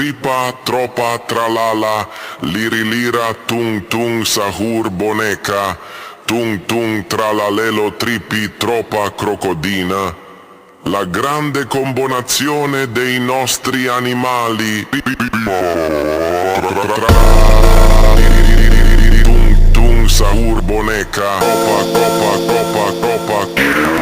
tripa, tropa, tralala, lirilira, tung tung, sahur, boneca, tung tung, tralalelo, tripi, tropa, crocodina. La grande combinazione dei nostri animali. Tung tung, sahur, boneca, copa, copa, copa, copa.